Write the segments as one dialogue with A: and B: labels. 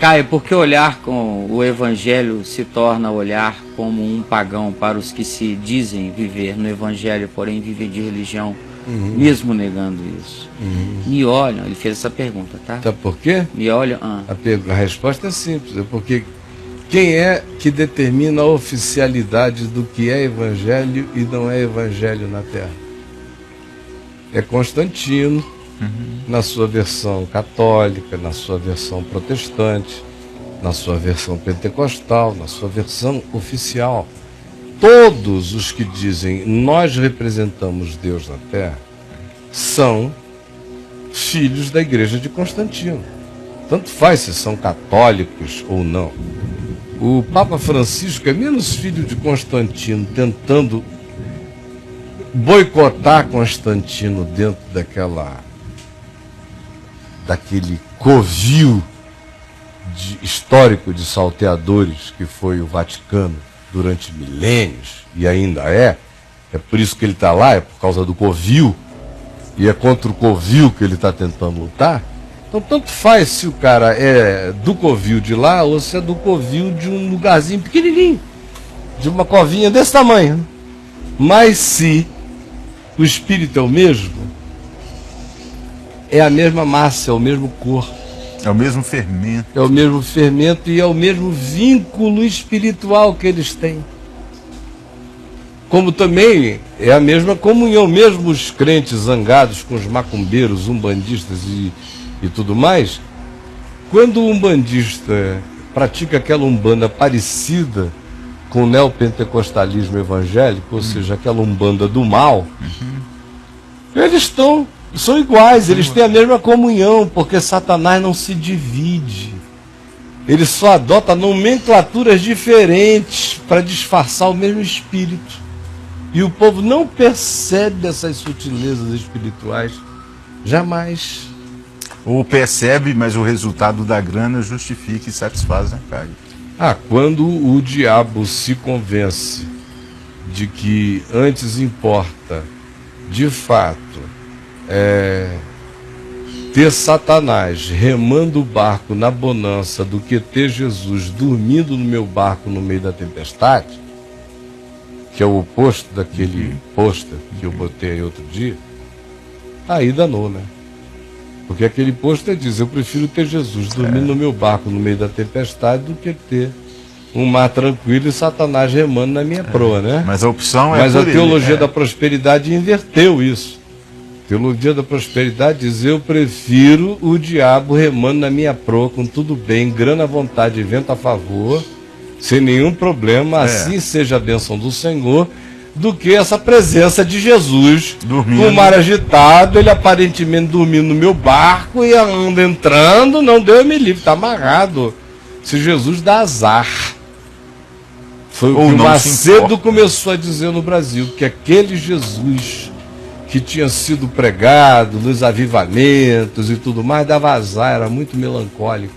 A: Caio, por que olhar com o Evangelho se torna olhar como um pagão para os que se dizem viver no Evangelho, porém vivem de religião, mesmo negando isso? Me olham, ele fez essa pergunta, tá?
B: Sabe por quê?
A: Me olham,
B: A resposta é simples, é porque quem é que determina a oficialidade do que é Evangelho e não é Evangelho na Terra? É Constantino, na sua versão católica, na sua versão protestante, na sua versão pentecostal, na sua versão oficial. Todos os que dizem nós representamos Deus na Terra são filhos da igreja de Constantino. Tanto faz se são católicos ou não. O Papa Francisco é menos filho de Constantino, tentando boicotar Constantino dentro daquele covil histórico de salteadores que foi o Vaticano durante milênios, e ainda é por isso que ele está lá, é por causa do covil, e é contra o covil que ele está tentando lutar. Então tanto faz se o cara é do covil de lá ou se é do covil de um lugarzinho pequenininho, de uma covinha desse tamanho. Mas se o espírito é o mesmo, é a mesma massa, é o mesmo corpo.
C: É o mesmo fermento.
B: É o mesmo fermento e é o mesmo vínculo espiritual que eles têm. Como também é a mesma comunhão, mesmo os crentes zangados com os macumbeiros, umbandistas e tudo mais, quando o umbandista pratica aquela umbanda parecida com o neopentecostalismo evangélico, ou seja, aquela umbanda do mal, eles são iguais, eles têm a mesma comunhão, porque Satanás não se divide. Ele só adota nomenclaturas diferentes para disfarçar o mesmo espírito. E o povo não percebe essas sutilezas espirituais, jamais.
C: Ou percebe, mas o resultado da grana justifica e satisfaz, né, Caio?
B: Quando o diabo se convence de que antes importa, de fato, ter Satanás remando o barco na bonança do que ter Jesus dormindo no meu barco no meio da tempestade, que é o oposto daquele pôster que eu botei aí outro dia, aí danou, né? Porque aquele pôster diz, eu prefiro ter Jesus dormindo no meu barco no meio da tempestade do que ter um mar tranquilo e Satanás remando na minha proa, né?
C: Mas a opção é.
B: Mas a teologia da prosperidade inverteu isso. A teologia da prosperidade diz, eu prefiro o diabo remando na minha proa com tudo bem, grana à vontade e vento a favor, sem nenhum problema, assim seja a bênção do Senhor, do que essa presença de Jesus dormindo. Com o mar agitado, ele aparentemente dormindo no meu barco e anda entrando, não deu me livre, está amarrado. Se Jesus dá azar. Foi o que o Macedo começou a dizer no Brasil, que aquele Jesus que tinha sido pregado nos avivamentos e tudo mais, dava azar, era muito melancólico,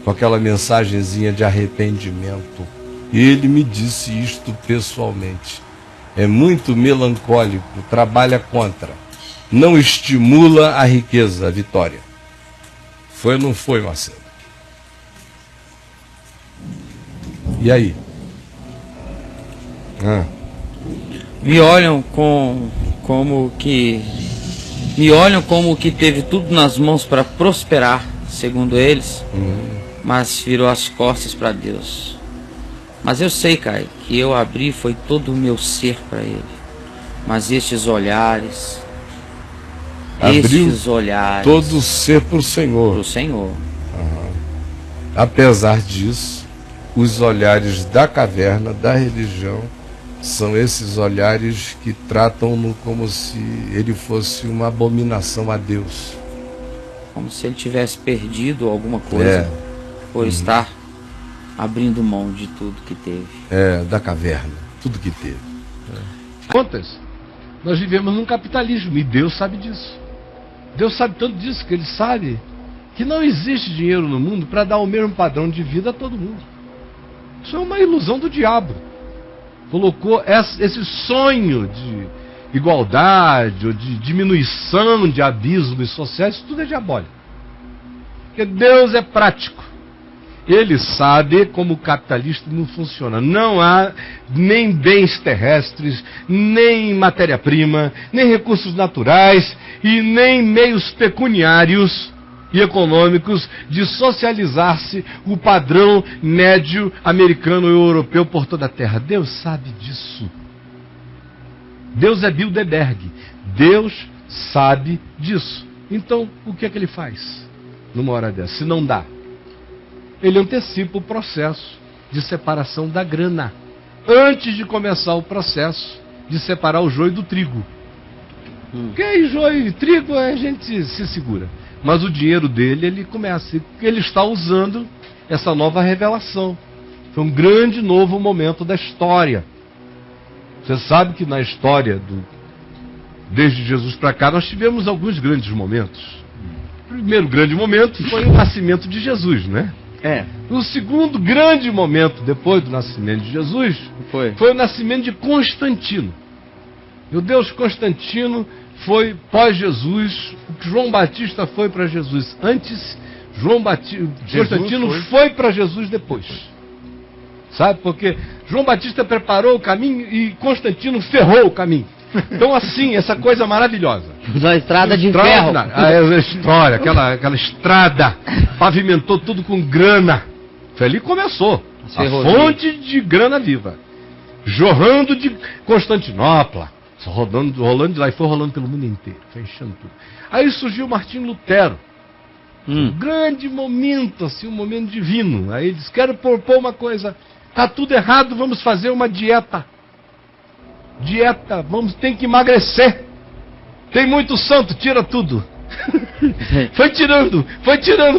B: com aquela mensagenzinha de arrependimento. E ele me disse isto pessoalmente. É muito melancólico, trabalha contra, não estimula a riqueza, a vitória. Foi ou não foi, Marcelo? E aí?
A: Me olham como que teve tudo nas mãos para prosperar, segundo eles, mas virou as costas para Deus. Mas eu sei, Caio, que eu abri foi todo o meu ser para ele. Mas estes olhares,
B: todo o ser para o Senhor.
A: Para o Senhor.
B: Apesar disso, os olhares da caverna, da religião, são esses olhares que tratam-no como se ele fosse uma abominação a Deus.
A: Como se ele tivesse perdido alguma coisa por estar abrindo mão de tudo que teve.
B: Da caverna, tudo que teve. Contas, nós vivemos num capitalismo e Deus sabe disso. Deus sabe tanto disso que ele sabe que não existe dinheiro no mundo para dar o mesmo padrão de vida a todo mundo. Isso é uma ilusão do diabo. Colocou esse sonho de igualdade ou de diminuição de abismos sociais, isso tudo é diabólico. Porque Deus é prático. Ele sabe como o capitalismo não funciona. Não há nem bens terrestres, nem matéria-prima, nem recursos naturais e nem meios pecuniários e econômicos de socializar-se o padrão médio americano e europeu por toda a terra. Deus sabe disso. Deus é Bilderberg. Deus sabe disso. Então, o que é que ele faz numa hora dessa? Se não dá, ele antecipa o processo de separação da grana, antes de começar o processo de separar o joio do trigo. Porque joio e trigo a gente se segura. Mas o dinheiro dele, ele começa. Ele está usando essa nova revelação. Foi um grande novo momento da história. Você sabe que na história, desde Jesus para cá, nós tivemos alguns grandes momentos. O primeiro grande momento foi o nascimento de Jesus, né? O segundo grande momento depois do nascimento de Jesus foi o nascimento de Constantino. E o Deus Constantino foi pós-Jesus, o que João Batista foi para Jesus antes, Constantino foi para Jesus depois. Sabe? Porque João Batista preparou o caminho e Constantino ferrou o caminho. Então assim, essa coisa maravilhosa.
A: Na estrada de ferro.
B: A história, aquela estrada, pavimentou tudo com grana. Foi ali que começou. A fonte de grana viva. Jorrando de Constantinopla. Rolando de lá e foi rolando pelo mundo inteiro. Fechando tudo. Aí surgiu Martinho Lutero. Um grande momento, assim, um momento divino. Aí ele disse, quero propor uma coisa. Tá tudo errado, vamos fazer uma dieta. Tem que emagrecer. Tem muito santo, tira tudo. Foi tirando,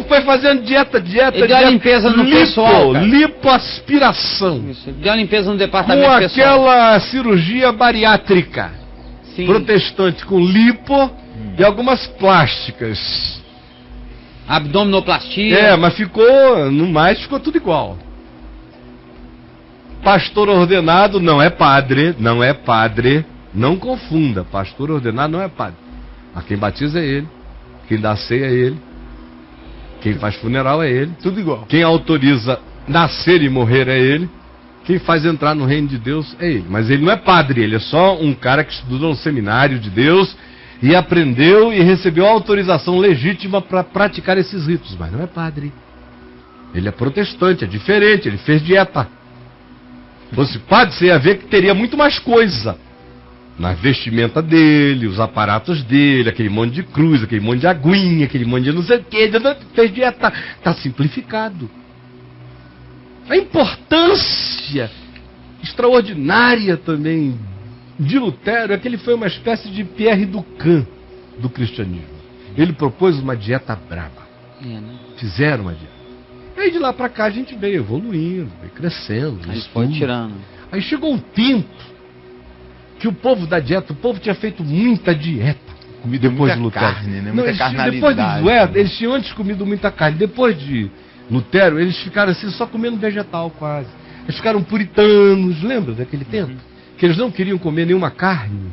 B: foi fazendo dieta.
A: Ele deu a limpeza no pessoal, cara.
B: Lipoaspiração.
A: Isso, deu a limpeza no departamento
B: com
A: pessoal.
B: Aquela cirurgia bariátrica. Sim. Protestante, com lipo e algumas plásticas.
A: Abdominoplastia.
B: Mas ficou tudo igual. Pastor ordenado não é padre, não confunda, pastor ordenado não é padre. Mas quem batiza é ele, quem dá ceia é ele, quem faz funeral é ele, tudo igual. Quem autoriza nascer e morrer é ele, quem faz entrar no reino de Deus é ele. Mas ele não é padre, ele é só um cara que estudou no seminário de Deus e aprendeu e recebeu a autorização legítima para praticar esses ritos, mas não é padre. Ele é protestante, é diferente, ele fez dieta. Se fosse padre, você ia ver que teria muito mais coisa. Na vestimenta dele, os aparatos dele, aquele monte de cruz, aquele monte de aguinha, aquele monte de não sei o que, fez dieta. Está simplificado. A importância extraordinária também de Lutero é que ele foi uma espécie de Pierre Ducan do cristianismo. Ele propôs uma dieta brava. Fizeram uma dieta. Aí de lá para cá a gente veio evoluindo, veio crescendo.
A: Aí foi tirando.
B: Aí chegou um tempo que o povo da dieta, o povo tinha feito muita dieta depois de Lutero.
C: Carne, né? Muita carnalidade.
B: Depois de Lutero, eles tinham antes comido muita carne. Depois de Lutero, eles ficaram assim só comendo vegetal quase. Eles ficaram puritanos, lembra daquele tempo? Que eles não queriam comer nenhuma carne.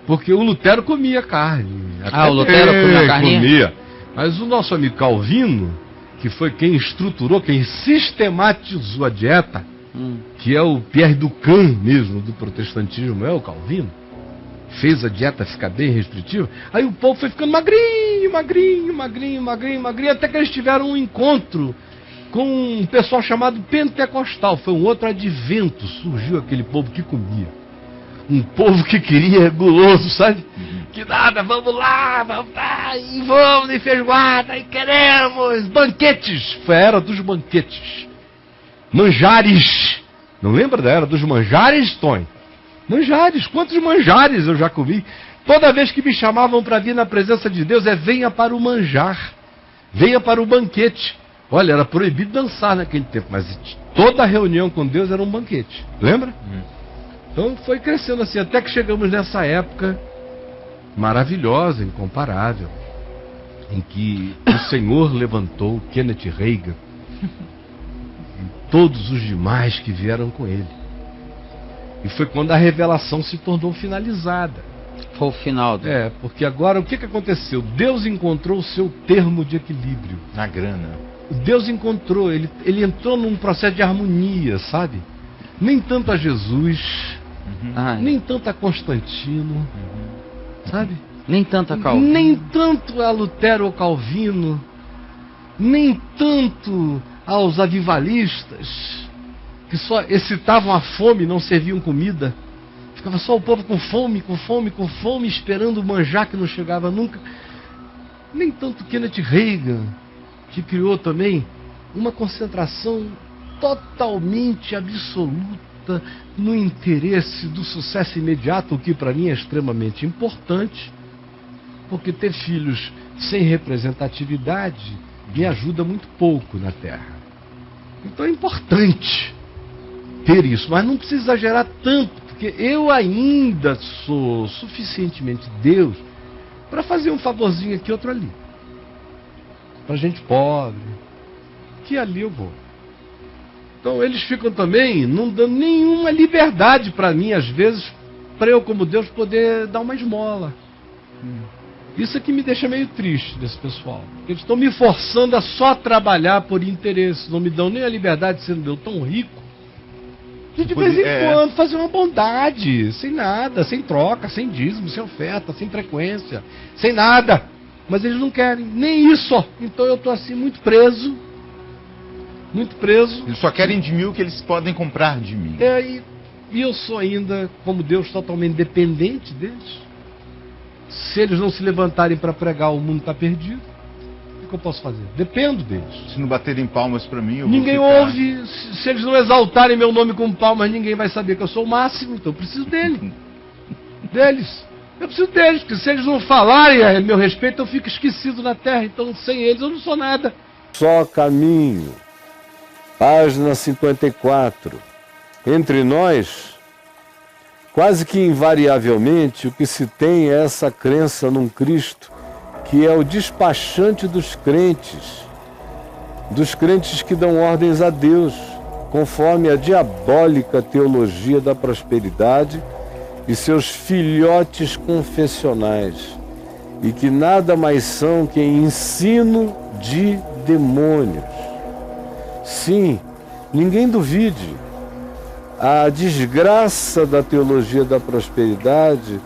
B: Porque o Lutero comia carne.
A: O Lutero comia carne?
B: Comia. Mas o nosso amigo Calvino, que foi quem estruturou, quem sistematizou a dieta, que é o Pierre Ducan mesmo do protestantismo, é o Calvino, fez a dieta ficar bem restritiva. Aí o povo foi ficando magrinho, até que eles tiveram um encontro com um pessoal chamado pentecostal. Foi um outro advento, surgiu aquele povo que comia. Um povo que queria, guloso, sabe? Que nada, vamos lá, e feijoada, e queremos banquetes. Foi a era dos banquetes. Manjares. Não lembra da era dos manjares, Tony? Manjares, quantos manjares eu já comi? Toda vez que me chamavam para vir na presença de Deus, venha para o manjar, venha para o banquete. Olha, era proibido dançar naquele tempo, mas toda reunião com Deus era um banquete. Lembra? Então foi crescendo assim, até que chegamos nessa época maravilhosa, incomparável, em que o Senhor levantou Kenneth Reagan e todos os demais que vieram com ele. E foi quando a revelação se tornou finalizada.
A: Foi o final.
B: Porque agora o que aconteceu? Deus encontrou o seu termo de equilíbrio.
C: Na grana.
B: Deus encontrou, ele entrou num processo de harmonia, sabe? Nem tanto a Jesus, nem tanto a Constantino, sabe?
A: Nem tanto a Calvino.
B: Nem tanto a Lutero ou Calvino, nem tanto aos avivalistas, que só excitavam a fome e não serviam comida. Ficava só o povo com fome, esperando o manjar que não chegava nunca. Nem tanto Kenneth Reagan, que criou também uma concentração totalmente absoluta no interesse do sucesso imediato, o que para mim é extremamente importante, porque ter filhos sem representatividade me ajuda muito pouco na Terra. Então é importante ter isso, mas não precisa exagerar tanto, porque eu ainda sou suficientemente Deus para fazer um favorzinho aqui, outro ali. Para gente pobre, que ali eu vou. Então eles ficam também não dando nenhuma liberdade para mim, às vezes, para eu como Deus poder dar uma esmola. Isso é que me deixa meio triste desse pessoal. Porque eles estão me forçando a só trabalhar por interesse, não me dão nem a liberdade, sendo eu tão rico, de vez em quando fazer uma bondade, sem nada, sem troca, sem dízimo, sem oferta, sem frequência, sem nada. Mas eles não querem, nem isso. Então eu estou assim muito preso.
C: Eles só querem de mim o que eles podem comprar de mim.
B: E eu sou ainda, como Deus, totalmente dependente deles. Se eles não se levantarem para pregar, o mundo está perdido. O que eu posso fazer? Dependo deles.
C: Se não baterem palmas para mim, eu
B: ninguém
C: vou ficar...
B: ouve. Se eles não exaltarem meu nome com palmas, ninguém vai saber que eu sou o máximo. Então eu preciso deles. Eu preciso deles, porque se eles não falarem a meu respeito, eu fico esquecido na terra. Então sem eles eu não sou nada.
D: Só caminho. Página 54. Entre nós, quase que invariavelmente, o que se tem é essa crença num Cristo que é o despachante dos crentes que dão ordens a Deus, conforme a diabólica teologia da prosperidade e seus filhotes confessionais, e que nada mais são que ensino de demônios. Sim, ninguém duvide, a desgraça da teologia da prosperidade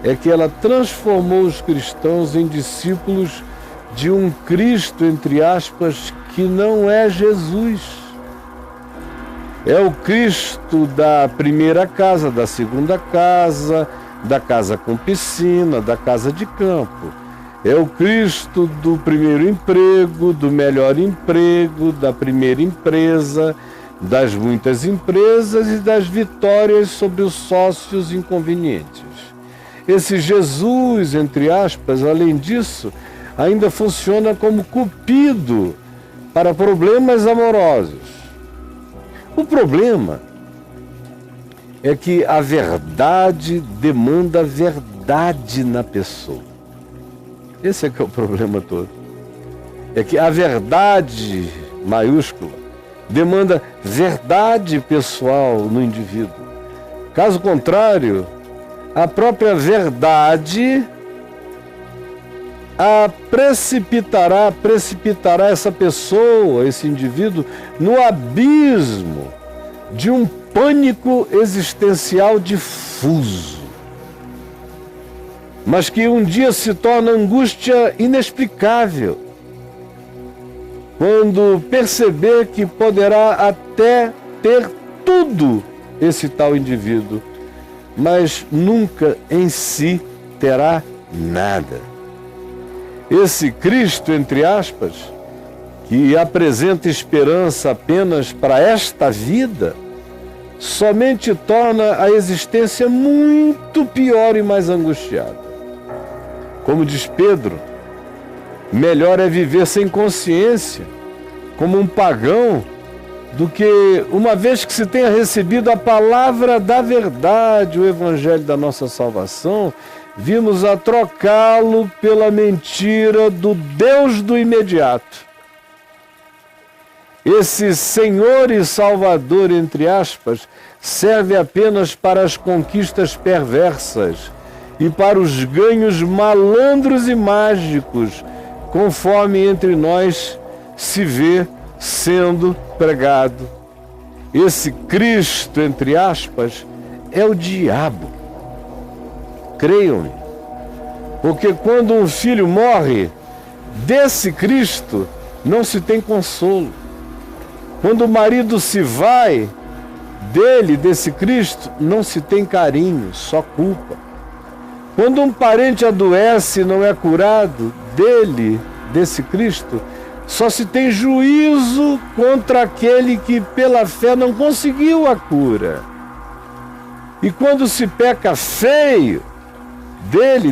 D: é que ela transformou os cristãos em discípulos de um Cristo, entre aspas, que não é Jesus. É o Cristo da primeira casa, da segunda casa, da casa com piscina, da casa de campo. É o Cristo do primeiro emprego, do melhor emprego, da primeira empresa, das muitas empresas e das vitórias sobre os sócios inconvenientes. Esse Jesus, entre aspas, além disso, ainda funciona como cupido para problemas amorosos. O problema é que a verdade demanda verdade na pessoa. Esse é que é o problema todo. É que a verdade, maiúscula, demanda verdade pessoal no indivíduo. Caso contrário, a própria verdade precipitará essa pessoa, esse indivíduo, no abismo de um pânico existencial difuso, mas que um dia se torna angústia inexplicável, quando perceber que poderá até ter tudo esse tal indivíduo, mas nunca em si terá nada. Esse Cristo, entre aspas, que apresenta esperança apenas para esta vida, somente torna a existência muito pior e mais angustiada. Como diz Pedro, melhor é viver sem consciência, como um pagão, do que, uma vez que se tenha recebido a palavra da verdade, o evangelho da nossa salvação, vimos a trocá-lo pela mentira do Deus do imediato. Esse Senhor e Salvador, entre aspas, serve apenas para as conquistas perversas e para os ganhos malandros e mágicos, conforme entre nós se vê sendo pregado. Esse Cristo, entre aspas, é o diabo. Creiam-me. Porque quando um filho morre, desse Cristo não se tem consolo. Quando o marido se vai, desse Cristo, não se tem carinho, só culpa. Quando um parente adoece e não é curado, desse Cristo, só se tem juízo contra aquele que pela fé não conseguiu a cura. E quando se peca feio,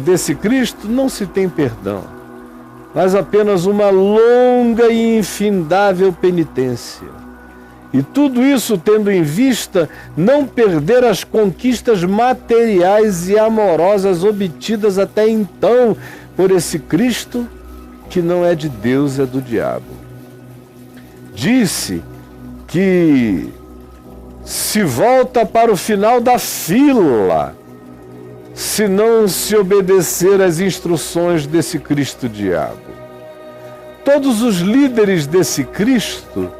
D: desse Cristo, não se tem perdão, mas apenas uma longa e infindável penitência. E tudo isso tendo em vista não perder as conquistas materiais e amorosas obtidas até então por esse Cristo que não é de Deus, é do diabo. Disse que se volta para o final da fila se não se obedecer às instruções desse Cristo diabo. Todos os líderes desse Cristo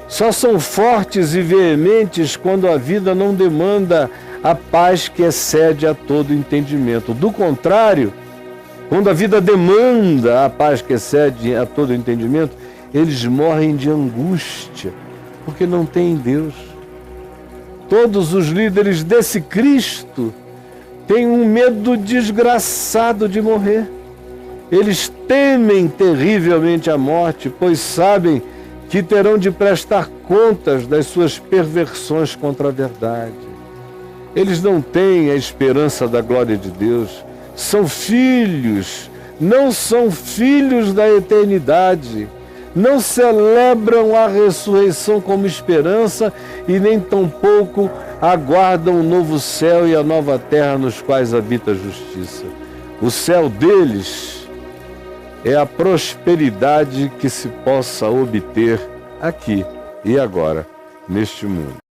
D: só são fortes e veementes quando a vida não demanda a paz que excede a todo entendimento. Do contrário, quando a vida demanda a paz que excede a todo entendimento, eles morrem de angústia, porque não têm Deus. Todos os líderes desse Cristo têm um medo desgraçado de morrer. Eles temem terrivelmente a morte, pois sabem que terão de prestar contas das suas perversões contra a verdade. Eles não têm a esperança da glória de Deus. São filhos, não são filhos da eternidade. Não celebram a ressurreição como esperança e nem tampouco aguardam o novo céu e a nova terra nos quais habita a justiça. O céu deles é a prosperidade que se possa obter aqui e agora, neste mundo.